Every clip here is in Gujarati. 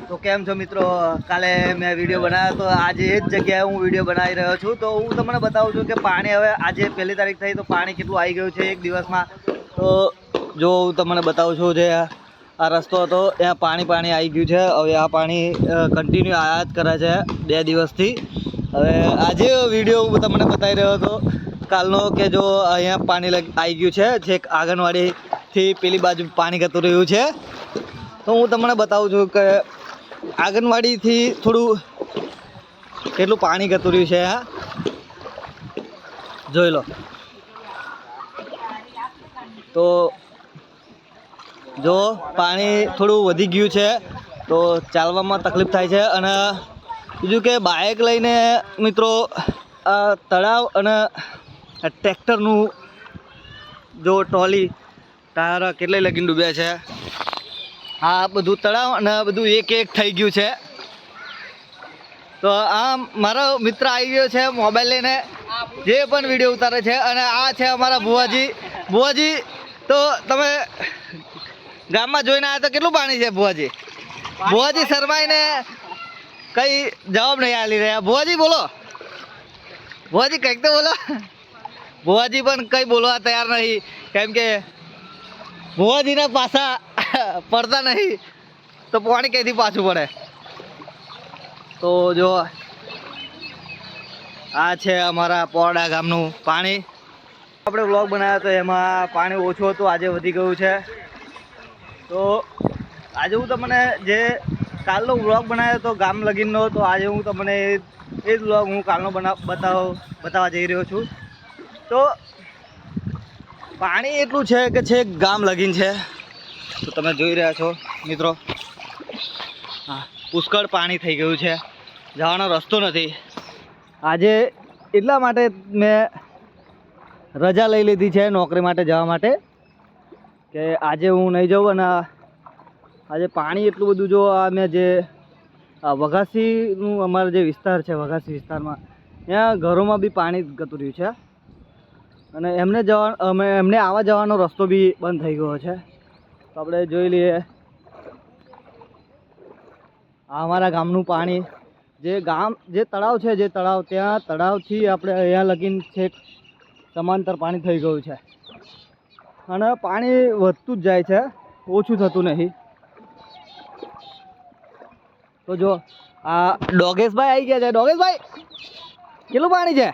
તો કેમ છો મિત્રો? કાલે મેં વિડીયો બનાવ્યો તો આજે એ જ જગ્યાએ હું વિડીયો બનાવી રહ્યો છું. તો હું તમને બતાવું છું કે પાણી હવે આજે 1લી તારીખ થઈ તો પાણી કેટલું આવી ગયું છે એક દિવસમાં. તો જો હું તમને બતાવું છું જે આ રસ્તો હતો ત્યાં પાણી આવી ગયું છે. હવે આ પાણી કન્ટિન્યુ આવ્યા જ કરે છે 2 દિવસથી. હવે આજે વિડીયો હું તમને બતાવી રહ્યો હતો કાલનો કે જો અહીંયા પાણી આવી ગયું છે છેક આંગણવાડીથી પેલી બાજુ પાણી જતું રહ્યું છે. તો હું તમને બતાવું છું કે આંગણવાડીથી થોડું કેટલું પાણી જતું રહ્યું છે. હા જોઈ લો. તો જો પાણી થોડું વધી ગયું છે તો ચાલવામાં તકલીફ થાય છે. અને બીજું કે બાઇક લઈને મિત્રો તળાવ અને ટ્રેક્ટરનું જો ટ્રોલી ટાયર કેટલે લગીને ડૂબ્યા છે. આ બધું તળાવ અને બધું એક થઈ ગયું છે. તો આ મારો મિત્ર આવી ગયો છે મોબાઈલ લઈને, જે પણ વિડીયો ઉતારે છે. અને આ છે અમારા ભુવાજી. તો તમે ગામમાં જોઈને આવ્યા તો કેટલું પાણી છે ભુવાજી શરમાઈને કઈ જવાબ નહીં આલી રહ્યા. ભુવાજી બોલો, ભુવાજી કંઈક તો બોલો. ભુવાજી પણ કંઈ બોલવા તૈયાર નહીં, કેમ કે ભુવાજીના પાછા પડતા નહીં તો પાણી ક્યાંથી પાછું પડે. તો જો આ છે અમારા પોરડા ગામનું પાણી. આપણે વ્લોગ બનાવ્યો તો એમાં પાણી ઓછું હતું, આજે વધી ગયું છે. તો આજે હું તમને જે કાલનો વ્લોગ બનાવ્યો હતો ગામ લગીનનો, તો આજે હું તમને એ જ વ્લોગ હું કાલનો બતાવવા જઈ રહ્યો છું. તો પાણી એટલું છે કે છે ગામ લગીન છે. તો તમે જોઈ રહ્યા છો મિત્રો, હા પુષ્કળ પાણી થઈ ગયું છે, જવાનો રસ્તો નથી. આજે એટલા માટે મેં રજા લઈ લીધી છે નોકરી માટે જવા માટે, કે આજે હું નહીં જાઉં. અને આજે પાણી એટલું બધું જો મેં જે વઘાસીનું અમારો જે વિસ્તાર છે, વઘાસી વિસ્તારમાં ત્યાં ઘરોમાં બી પાણી જતું રહ્યું છે. અને એમને આવવા જવાનો રસ્તો બી બંધ થઈ ગયો છે. તો આપણે જોઈ લઈએ અમારા ગામનું પાણી. જે તળાવ છે, ત્યાં તળાવથી આપણે અહીંયા લગીન છેક સમાંતર પાણી થઈ ગયું છે. અને પાણી વધતું જ જાય છે, ઓછું થતું નહીં. તો જો આ ડોગેશભાઈ આવી ગયા છે. ડોગેશભાઈ કેટલું પાણી છે?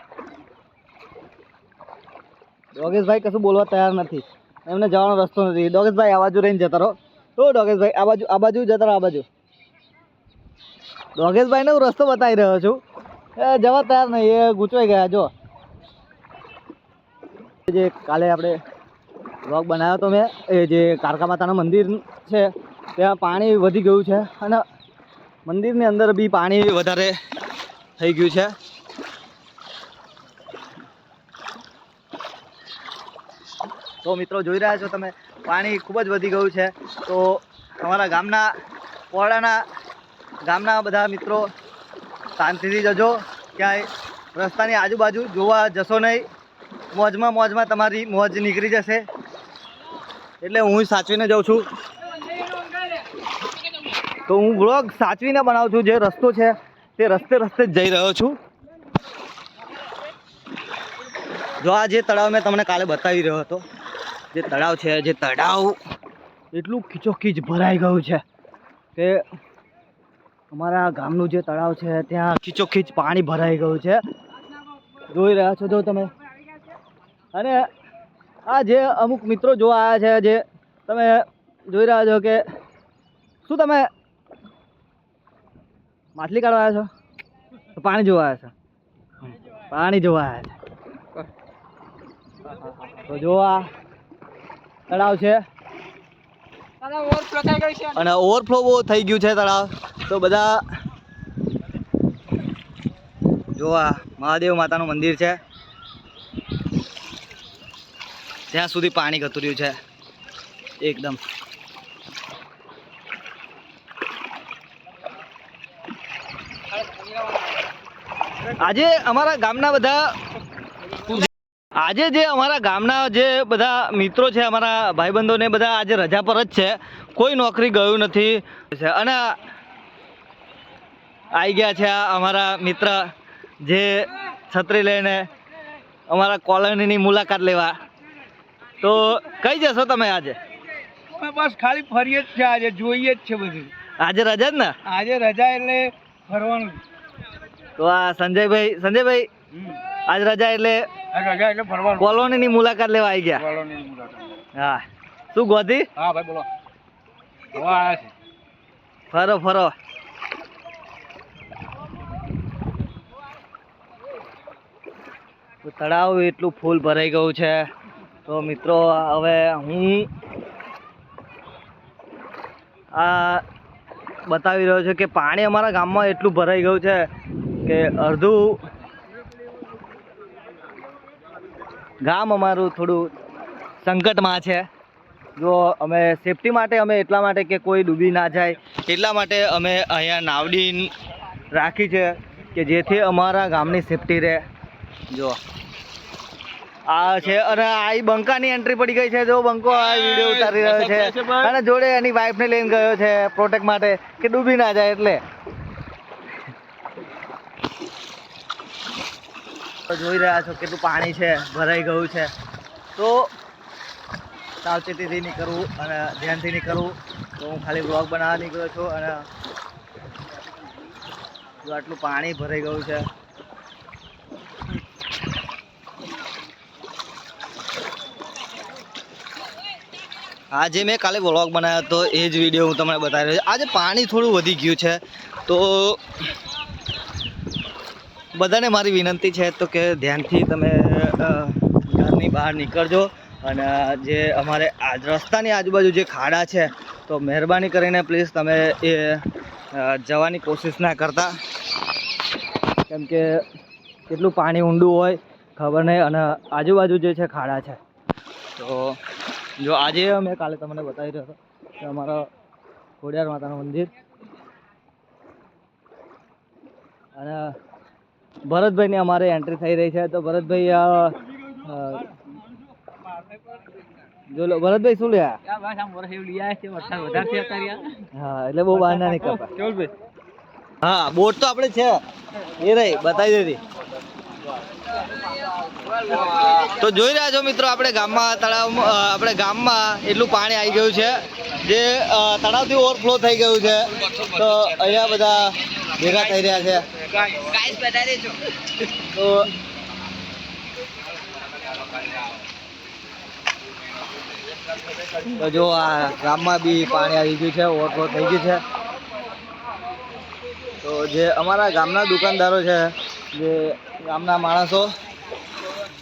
ડોગેશભાઈ કશું બોલવા તૈયાર નથી, એમને જવાનો રસ્તો નથી. ડોગેશભાઈ આ બાજુ રહીને જતા રહો. તો ડોગેશભાઈ આ બાજુ જતા રહો, આ બાજુ. ડોગેશભાઈને હું રસ્તો બતાવી રહ્યો છું, એ જવા તૈયાર નહીં, એ ગૂંચવાઈ ગયા. જો જે કાલે આપણે વ્લોગ બનાવ્યો હતો મેં, એ જે કારકા માતાનું મંદિર છે ત્યાં પાણી વધી ગયું છે. અને મંદિરની અંદર બી પાણી વધારે થઈ ગયું છે. તો મિત્રો જોઈ રહ્યા છો તમે, પાણી ખૂબ જ વધી ગયું છે. તો અમારા પોરડાના ગામના બધા મિત્રો શાંતિથી જજો, ક્યાંય રસ્તાની આજુબાજુ જોવા જશો નહીં. મોજમાં તમારી મોજ નીકળી જશે. એટલે હું સાચવીને જાઉં છું. તો હું વ્લોગ સાચવીને બનાવું છું. જે રસ્તો છે તે રસ્તે જ જઈ રહ્યો છું. જો આ જે તળાવ મેં તમને કાલે બતાવી રહ્યો હતો, જે તળાવ છે, જે તળાવ એટલું ખીચોખીચ ભરાઈ ગયું છે કે અમારા ગામનું જે તળાવ છે ત્યાં ખીચોખીચ પાણી ભરાઈ ગયું છે. જોઈ રહ્યા છો જો તમે. અને આ જે અમુક મિત્રો જોવા આવ્યા છે, જે તમે જોઈ રહ્યા છો કે શું તમે માછલી કાઢવા આવ્યા છો? પાણી જોવા આવ્યા છો? પાણી જોવા આવ્યા છે. તો જો આ તળાવ છે અને ઓવરફ્લો બહુ થઈ ગયું છે તળાવ. તો બધા જો આ મહાદેવ માતાનું મંદિર છે, ત્યાં સુધી પાણી જતું રહ્યું છે એકદમ. આજે અમારા ગામના બધા મિત્રો છે, અમારા ભાઈબંધોને બધા આજે રજા પર જ છે. કોઈ નોકરી ગયું નથી અને આવી ગયા છે અમારા મિત્ર જે છત્રી લઈને અમારા કોલોનીની મુલાકાત લેવા. તો કઈ જશો તમે આજે? બસ ખાલી ફરીએ જ છે, આજે જોઈએ જ છે બધું. આજે રજા જ ને? આજે રજા એટલે ફરવાનું. તો આ સંજયભાઈ આજ રજા એટલે ફરવાનું, કોલોનીની મુલાકાત લેવા આવી ગયા. કોલોનીની મુલાકાત. હા, શું ગોધી? હા ભાઈ બોલો. હવા આવ્યા છે. ફરો ફરો. તો તળાવ એટલું ફૂલ ભરાઈ ગયું છે. તો મિત્રો હવે હું આ બતાવી રહ્યો છું કે પાણી અમારા ગામમાં એટલું ભરાઈ ગયું છે કે અડધું ગામ અમારું થોડું સંકટમાં છે. જો અમે સેફટી માટે અમે એટલા માટે કે કોઈ ડૂબી ના જાય એટલા માટે અમે અહીંયા નાવડી રાખી છે કે જેથી અમારા ગામની સેફટી રહે. જો આ છે અને આ બંકાની એન્ટ્રી પડી ગઈ છે. જો બંકો આ વિડીયો ઉતારી રહ્યો છે અને જોડે એની વાઈફને લઈને ગયો છે પ્રોટેક્ટ માટે કે ડૂબી ના જાય એટલે. જોઈ રહ્યા છો કેટલું પાણી છે, ભરાઈ ગયું છે. તો સાવચેતીથી નીકળવું અને ધ્યાનથી નીકળવું. તો હું ખાલી બ્લોગ બનાવવા નીકળ્યો છું અને જો આટલું પાણી ભરાઈ ગયું છે. આજે મેં કાલે વ્લોગ બનાવ્યો હતો એ જ વિડીયો હું તમને બતાવી રહ્યો છું. આજે પાણી થોડું વધી ગયું છે તો બધાને મારી વિનંતી છે તો કે ધ્યાનથી તમે ઘરની બહાર નીકળજો. અને જે અમારે રસ્તાની આજુબાજુ જે ખાડા છે તો મહેરબાની કરીને પ્લીઝ તમે એ જવાની કોશિશ ના કરતા, કેમ કે કેટલું પાણી ઊંડું હોય ખબર નહીં અને આજુબાજુ જે છે ખાડા છે. તો જો આજે મેં કાલે તમને બતાવી રહ્યો હતો કે અમારા ખોડિયાર માતાનું મંદિર અને ભરતભાઈની અમારે એન્ટ્રી થઈ રહી છે. તો ભરતભાઈ જો ભરતભાઈ શું લે? હા એટલે બહુ બહાર ના નીકળતા. હા બોટ તો આપણે છે એ રહી બતાવી દીધી. તો જોઈ રહ્યા છો મિત્રો આપણે ગામમાં તળાવમાં આપણે ગામમાં એટલું પાણી આવી ગયું છે જે તળાવથી ઓવરફ્લો થઈ ગયું છે. તો અહીંયા બધા ભેગા થઈ રહ્યા છે. તો જો આ ગામમાં બી પાણી આવી ગયું છે, ઓવરફ્લો થઈ ગયું છે. તો જે અમારા ગામના દુકાનદારો છે, જે ગામના માણસો,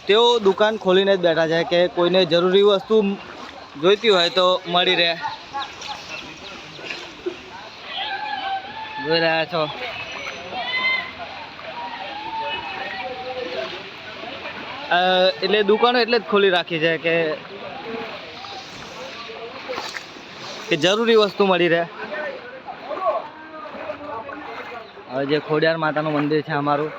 તેઓ દુકાન ખોલીને જ બેઠા છે કે કોઈને જરૂરી વસ્તુ જોઈતી હોય તો મળી રહે. જોઈ રહ્યા છો એટલે દુકાનો એટલે જ ખોલી રાખી છે કે જરૂરી વસ્તુ મળી રહે. હવે જે ખોડિયાર માતાનું મંદિર છે અમારું,